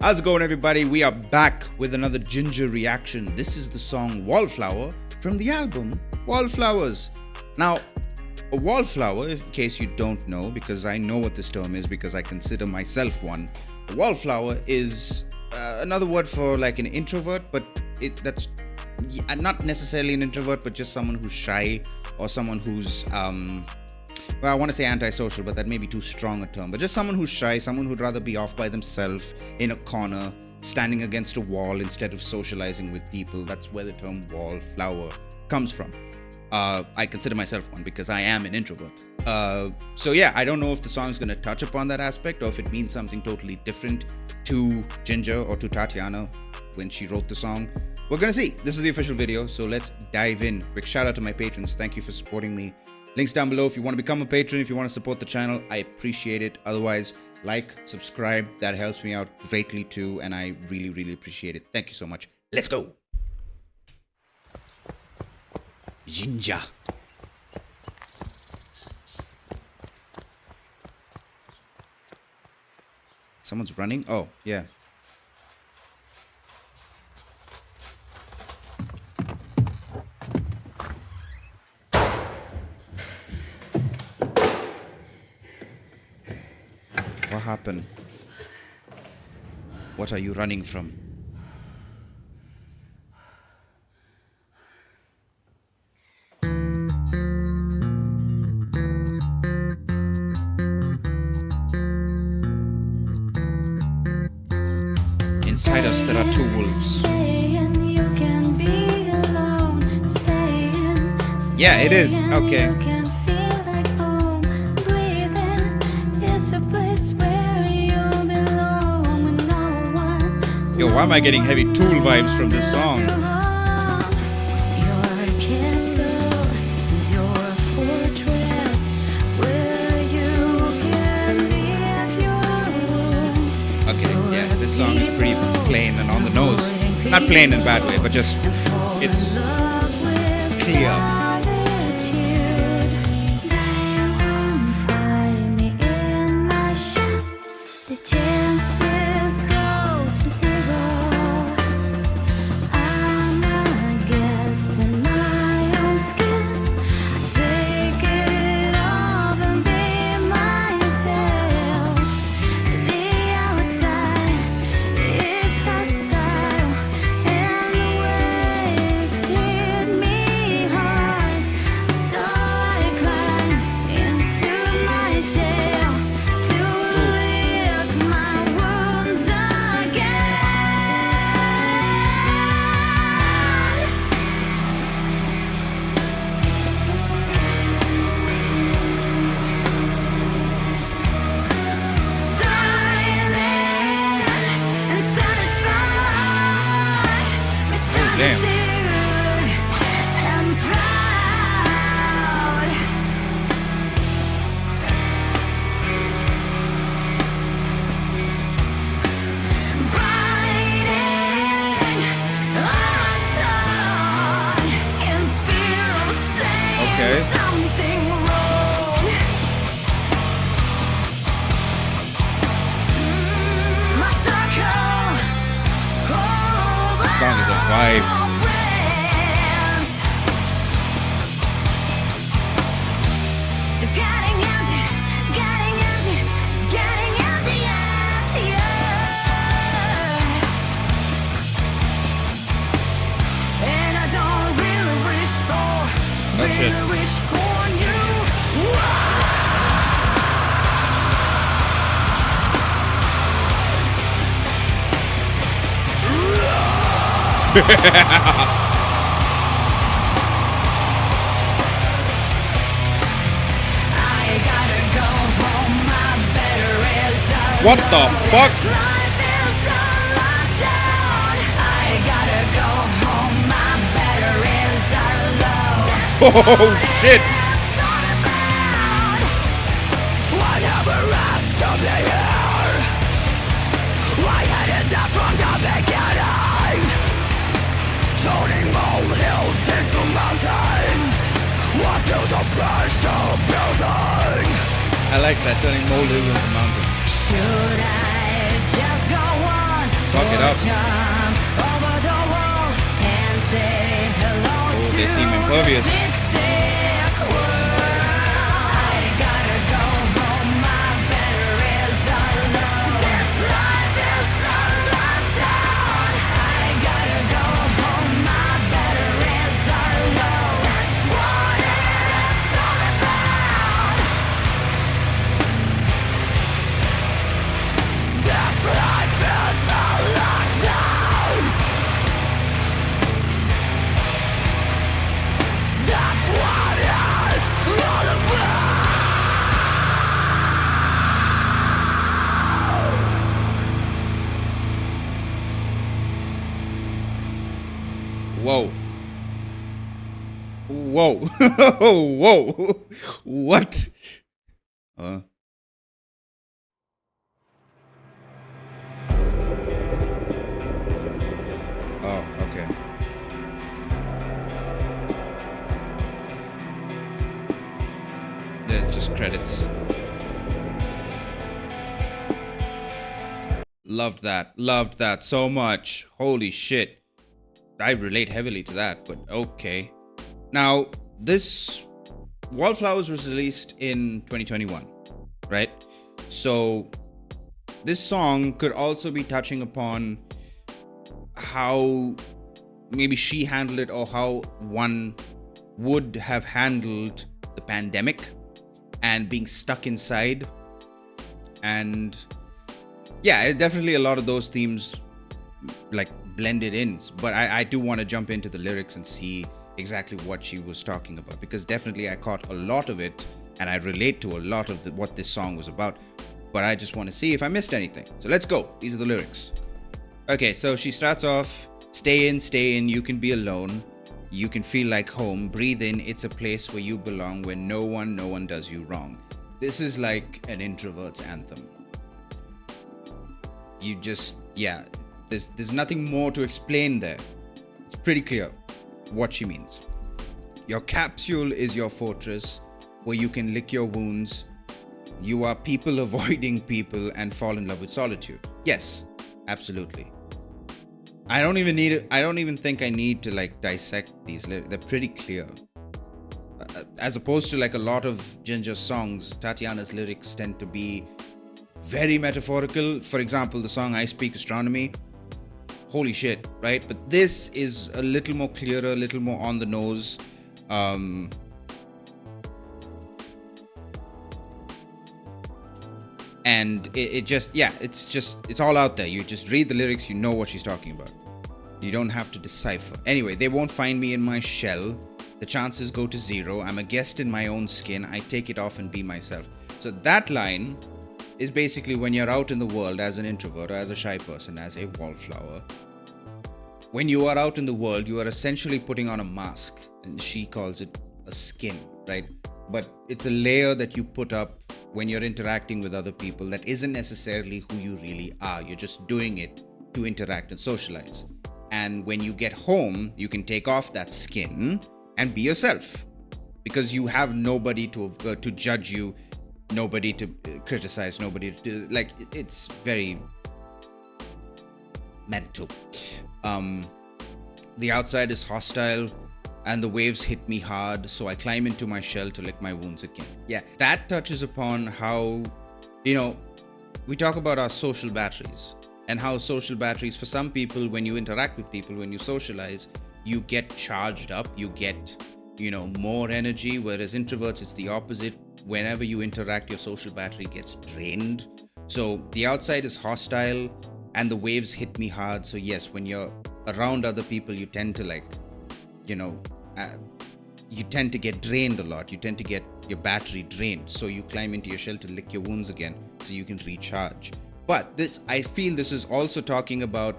How's it going, everybody? We are back with another Jinjer reaction. This is the song Wallflower from the album Wallflowers. Now, a wallflower, in case you don't know, because I know what this term is because I consider myself one, a wallflower is another word for like an introvert, but that's not necessarily an introvert, but just someone who's shy or someone who's well, I want to say antisocial, but that may be too strong a term. But just someone who's shy, someone who'd rather be off by themselves in a corner, standing against a wall instead of socializing with people. That's where the term wallflower comes from. I consider myself one because I am an introvert. So yeah, I don't know if the song is going to touch upon that aspect or if it means something totally different to Jinjer or to Tatiana when she wrote the song. We're going to see. This is the official video, so let's dive in. Quick shout out to my patrons. Thank you for supporting me. Links down below if you want to become a patron, if you want to support the channel. I appreciate it. Otherwise, like, subscribe. That helps me out greatly too, and I really, really appreciate it. Thank you so much. Let's go. Jinjer. Someone's running? Oh, yeah. What happened? What are you running from? Inside us there are two wolves. Yeah, it is. Okay. Yo, why am I getting heavy Tool vibes from this song? Okay, yeah, this song is pretty plain and on the nose. Not plain in a bad way, but just, it's clear. Damn. Okay. This song is a vibe. Oh shit. What the fuck? Oh shit! I like that, turning molehills into mountains. Should I just go on Fuck it up. Oh, they seem impervious. Whoa. Whoa. Whoa. What? Oh, okay. They're just credits. Loved that. Loved that so much. Holy shit. I relate heavily to that, but okay. Now, this Wallflowers was released in 2021, right? So, this song could also be touching upon how maybe she handled it, or how one would have handled the pandemic and being stuck inside. And yeah, definitely a lot of those themes like blended in, but I do want to jump into the lyrics and see exactly what she was talking about, because definitely I caught a lot of it and I relate to a lot of what this song was about, but I just want to see if I missed anything. So let's go. These are the lyrics. Okay, so she starts off, stay in, you can be alone, you can feel like home, breathe in, it's a place where you belong, where no one does you wrong. This is like an introvert's anthem. You just, yeah, there's nothing more to explain there. It's pretty clear what she means. Your capsule is your fortress where you can lick your wounds. You are people avoiding people and fall in love with solitude. Yes, absolutely. I don't even think I need to like dissect these lyrics. They're pretty clear. As opposed to like a lot of Jinjer songs, Tatiana's lyrics tend to be very metaphorical. For example, the song I Speak Astronomy. Holy shit, right? But this is a little more clearer, a little more on the nose. And it just, yeah, it's all out there. You just read the lyrics, you know what she's talking about. You don't have to decipher. Anyway, they won't find me in my shell. The chances go to zero. I'm a guest in my own skin. I take it off and be myself. So that line is basically when you're out in the world as an introvert or as a shy person, as a wallflower. When you are out in the world, you are essentially putting on a mask, and she calls it a skin, right? But it's a layer that you put up when you're interacting with other people that isn't necessarily who you really are. You're just doing it to interact and socialize. And when you get home, you can take off that skin and be yourself, because you have nobody to judge you, nobody to criticize, nobody to like. It's very mental. The outside is hostile and the waves hit me hard, so I climb into my shell to lick my wounds again. Yeah, that touches upon how, we talk about our social batteries, and how social batteries, for some people, when you interact with people, when you socialize, you get charged up, you get, more energy, whereas introverts, it's the opposite. Whenever you interact, your social battery gets drained. So the outside is hostile and the waves hit me hard. So yes, when you're around other people, you tend to you tend to get drained a lot. You tend to get your battery drained. So you climb into your shell to lick your wounds again so you can recharge. But I feel this is also talking about,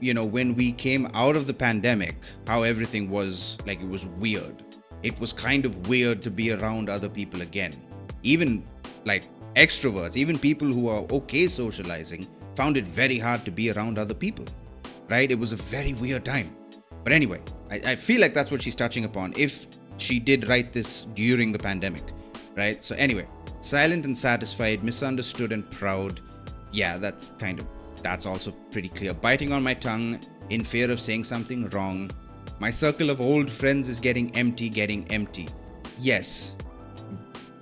when we came out of the pandemic, how everything was like, it was weird. It was kind of weird to be around other people again. Even like extroverts, even people who are okay socializing, found it very hard to be around other people, right? It was a very weird time. But anyway, I feel like that's what she's touching upon, if she did write this during the pandemic, right? So anyway, silent and satisfied, misunderstood and proud. Yeah, that's kind of That's also pretty clear. Biting on my tongue in fear of saying something wrong. My circle of old friends is getting empty. Yes,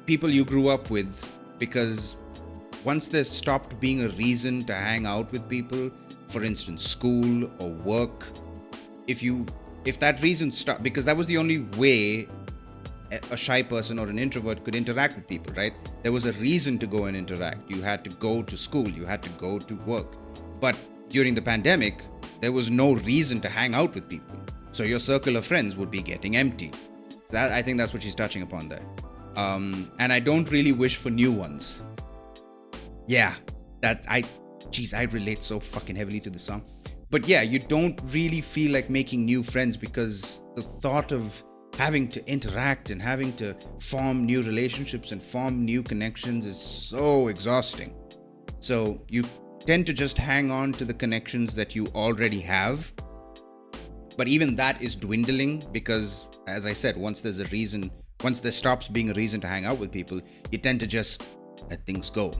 people you grew up with, because once there's stopped being a reason to hang out with people, for instance, school or work, if that reason stopped, because that was the only way a shy person or an introvert could interact with people, right? There was a reason to go and interact. You had to go to school, you had to go to work. But during the pandemic, there was no reason to hang out with people. So your circle of friends would be getting empty. I think that's what she's touching upon there. And I don't really wish for new ones. Yeah, I relate so fucking heavily to the song. But yeah, you don't really feel like making new friends because the thought of having to interact and having to form new relationships and form new connections is so exhausting. So you tend to just hang on to the connections that you already have. But even that is dwindling because, as I said, once there stops being a reason to hang out with people, you tend to just let things go.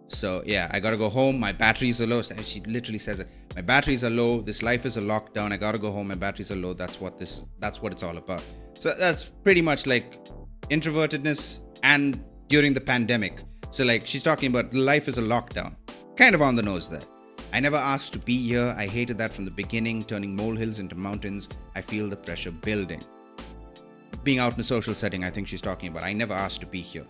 So yeah, I gotta go home. My batteries are low. She literally says it. My batteries are low. This life is a lockdown. I gotta go home. My batteries are low. That's what it's all about. So that's pretty much like introvertedness and during the pandemic. So like she's talking about life is a lockdown. Kind of on the nose there. I never asked to be here. I hated that from the beginning. Turning molehills into mountains. I feel the pressure building. Being out in a social setting, I think she's talking about. I never asked to be here.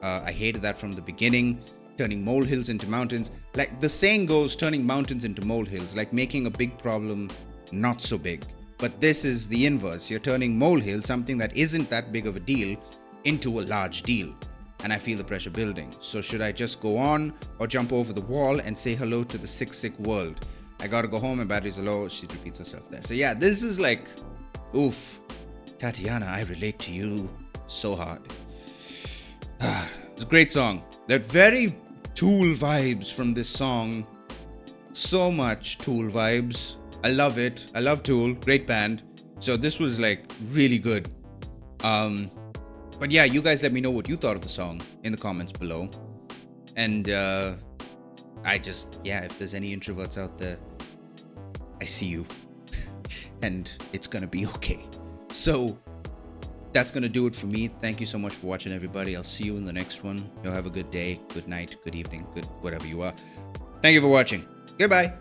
I hated that from the beginning. Turning molehills into mountains. Like the saying goes, turning mountains into molehills, like making a big problem not so big. But this is the inverse. You're turning molehill, something that isn't that big of a deal, into a large deal. And I feel the pressure building. So should I just go on or jump over the wall and say hello to the sick world? I gotta go home, my batteries are low. She repeats herself there. So yeah, this is like, oof. Tatiana, I relate to you so hard. It's a great song. There are very Tool vibes from this song. So much Tool vibes. I love it. I love Tool. Great band. So this was like really good. But yeah, you guys let me know what you thought of the song in the comments below. And if there's any introverts out there, I see you. And it's gonna be okay. So that's going to do it for me. Thank you so much for watching, everybody. I'll see you in the next one. You'll have a good day, good night, good evening, good whatever you are. Thank you for watching. Goodbye.